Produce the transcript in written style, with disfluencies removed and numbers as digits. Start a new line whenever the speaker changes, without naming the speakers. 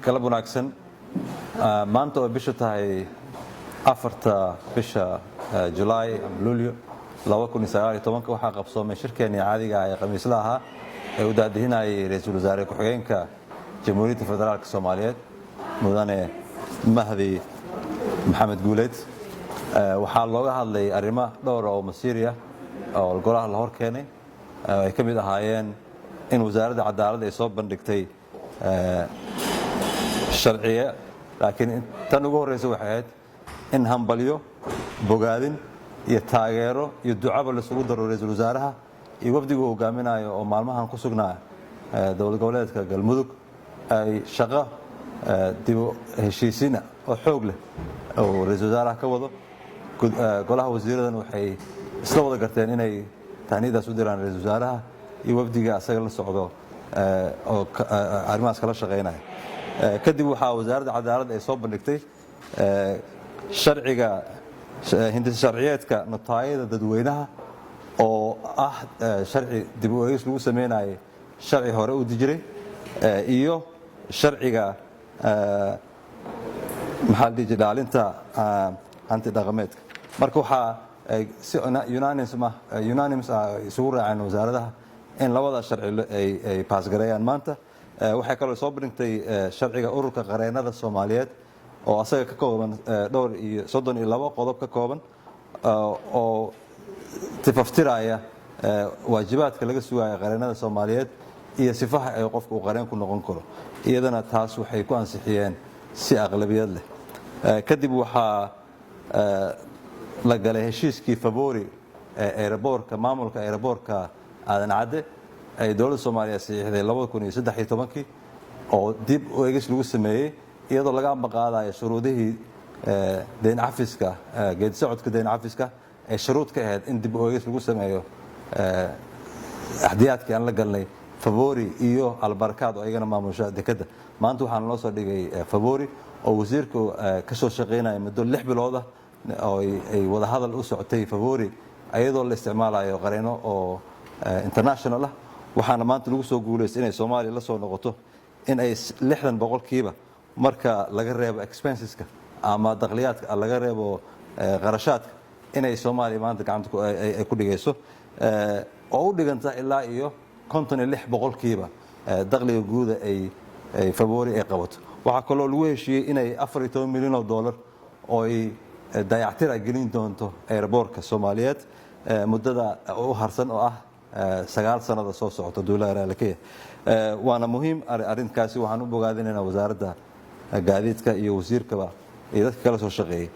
kala wanaagsan maanta oo bisha tahay 4 bisha July Luulyo 2019 waxaa qabsoomay shirkeena caadiga ah ee khamiislaha ahaa ee u daadihinayay ra'iisul wasaare ku-xigeenka Jamhuuriyadda Federaalka Soomaaliyeed mudane Mahdi Maxamed Guuleed waxaa looga hadlay arrimo dhowr oo masiiriya oo golaha la hor keenay ay ka mid ahaayeen in wasaaradda cadaaladda ay soo bandhigtay sharciye laakiin tan ugu horeysa waxay ahayd in hambalyo bogaadin iyo taageero iyo ducaba la isugu daro ra'iisul wasaaraha iyo wafdiga hogaaminayo oo maalmahan ku sugnaa dowlad goboleedka Galmudug ay shaqo dib u heshiisiin oo xoog leh oo ra'iisul wasaaraha ka wado golaha wasiiradan waxay isla wada garteen inay taaniidaas u diraan ra'iisul wasaaraha iyo wafdiga asaga la socdo oo arrimahaas kala shaqeynaya kadib waxaa wasaaradda cadaaladda ay soo bandhigtay sharciga hindis sharciyeedka notaayada dadweynaha oo ah sharci dib u eegis lagu sameeyay sharci hore u dijiray iyo sharciga maxaa dijitaalinta anti dhaqameedka marka waxaa si unanimous isugu raaceen wasaaradaha in labada sharci ay paas gareeyaan maanta waxay kaloo soo bandhigtay sharciga ururka qareenada Soomaaliyeed oo asaga ka kooban dhowr iyo 32 qodob ka kooban oo tifaftiraya waajibaadka laga sugayo qareenada Soomaaliyeed iyo sifaha ay qofku qareen ku noqon karo iyadana taas waxay ku ansixiyeen si aqlabiyad leh kadib waxaa la galay heshiiskii February airportka maamulka airportka aadan cadde ay dowladda Soomaaliya saxiixday 2013 oo dib u eegis lagu sameeyay iyadoo laga ambaqaadayo shuruudihii deyn cafiska geed socodka deyn cafiska ay shuruud ka ahayd in dib u eegis lagu sameeyo ahdiyaadkii aan la galnay February iyo albarkaad oo ayagana maamusha dekada maanta waxaan loo soo dhigay February oo wasiirku ka soo shaqeynaya muddo 6 bilood ah oo ay wada hadal u socotay February ayadoo la isticmaalayo qareeno oo international ah waxaana maanta lagu soo guuleystay inay Soomaaliya la soo noqoto in ay 60% marka laga reebo expenseska ama dakhliyaadka laga reebo qarashaadka inay Soomaaliya maanta gacanta ku dhigayso oo u dhiganta ilaa iyo 56% dakhliga guud ay February ay qabato waxa kaloo lagu heshiiyay inay $14 milyan oo ay dayactir gelin doonto airportka Soomaaliyeed muddada u harsan oo ah 9 sanado soo socota dowladda Kenya waana muhiim arrinkaasi waxaan u bogaadinaynaa wasaaradda gaadiidka iyo wasiirkaba iyo dadka kala soo shaqeeyay